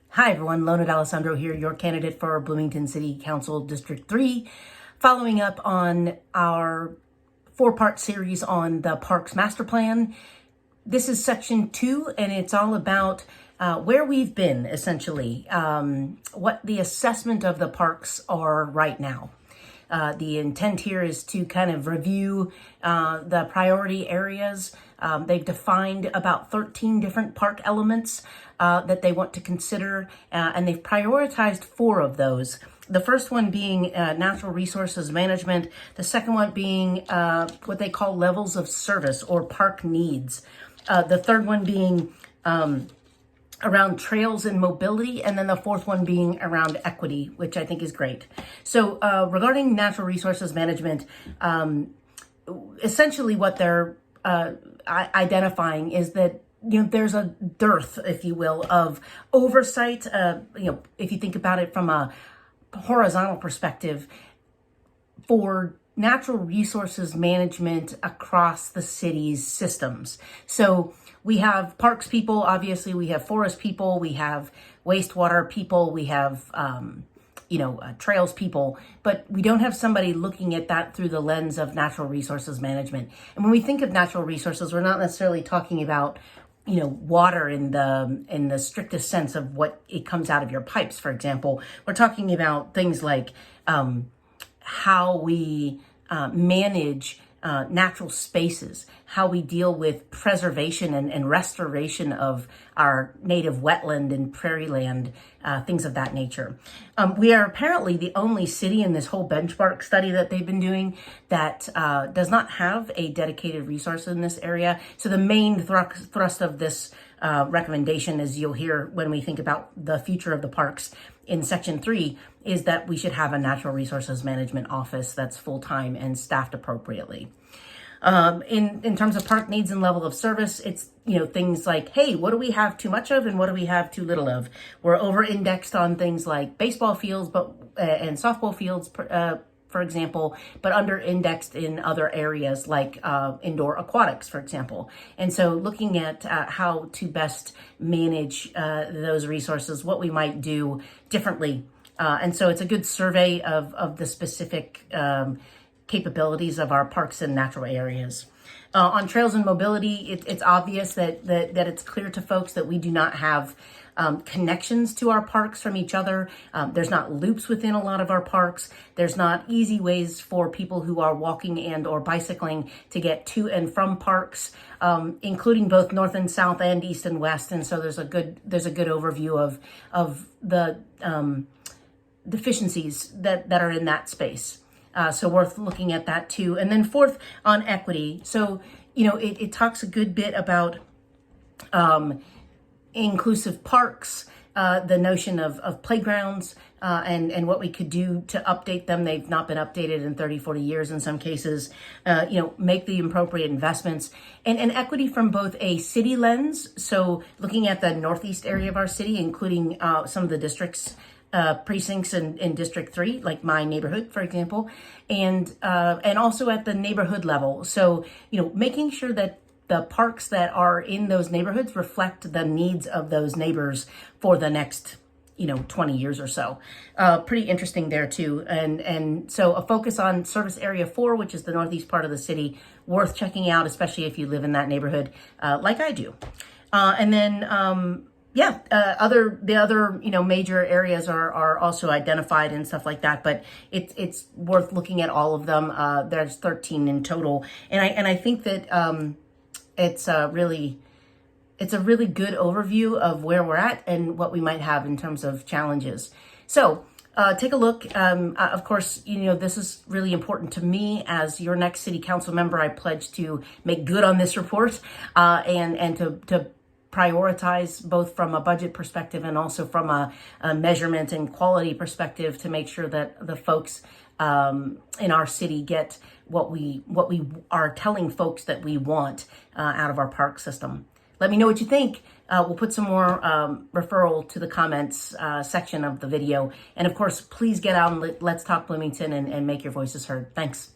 Hi everyone, Lona D'Alessandro here, your candidate for Bloomington City Council District 3, following up on our 4-part series on the Parks Master Plan. This is section 2, and it's all about where we've been, essentially, what the assessment of the parks are right now. The intent here is to kind of review the priority areas. They've defined about 13 different park elements that they want to consider, and they've prioritized 4 of those. The first one being natural resources management, the second one being what they call levels of service or park needs. The third one being around trails and mobility, and then the fourth one being around equity, which I think is great. So regarding natural resources management, essentially what they're identifying is that there's a dearth, if you will, of oversight. If you think about it from a horizontal perspective, for natural resources management across the city's systems. So we have parks people, obviously, we have forest people, we have wastewater people, we have trails people, but we don't have somebody looking at that through the lens of natural resources management. And when we think of natural resources, we're not necessarily talking about water in the strictest sense of what it comes out of your pipes, for example. We're talking about things like how we manage natural spaces, how we deal with preservation and restoration of our native wetland and prairie land, things of that nature. We are apparently the only city in this whole benchmark study that they've been doing that does not have a dedicated resource in this area. So the main thrust of this recommendation, as you'll hear when we think about the future of the parks in section 3, is that we should have a natural resources management office that's full-time and staffed appropriately. In terms of park needs and level of service, it's things like, hey, what do we have too much of and what do we have too little of? We're over-indexed on things like baseball fields and softball fields, for example, but under-indexed in other areas like indoor aquatics, for example. And so looking at how to best manage those resources, what we might do differently. And so it's a good survey of the specific capabilities of our parks and natural areas. On trails and mobility, it's obvious that it's clear to folks that we do not have connections to our parks from each other. There's not loops within a lot of our parks. There's not easy ways for people who are walking and or bicycling to get to and from parks, including both north and south and east and west. And so there's a good overview of the deficiencies that are in that space. So worth looking at that too. And then fourth, on equity. So, it talks a good bit about inclusive parks, the notion of playgrounds, and what we could do to update them. They've not been updated in 30, 40 years in some cases. Make the appropriate investments. And equity from both a city lens, so looking at the northeast area of our city, including some of the districts, precincts in District 3, like my neighborhood, for example, and also at the neighborhood level. So, making sure that the parks that are in those neighborhoods reflect the needs of those neighbors for the next, 20 years or so. Pretty interesting there too. And so a focus on Service Area 4, which is the northeast part of the city, worth checking out, especially if you live in that neighborhood, like I do. And then, the other major areas are also identified and stuff like that, but it's worth looking at all of them. There's 13 in total, and I think that it's a really good overview of where we're at and what we might have in terms of challenges. So take a look. Of course, this is really important to me as your next city council member. I pledge to make good on this report and to prioritize both from a budget perspective and also from a measurement and quality perspective to make sure that the folks in our city get what we are telling folks that we want out of our park system. Let me know what you think. We'll put some more referral to the comments section of the video. And of course, please get out and let's talk Bloomington and make your voices heard. Thanks.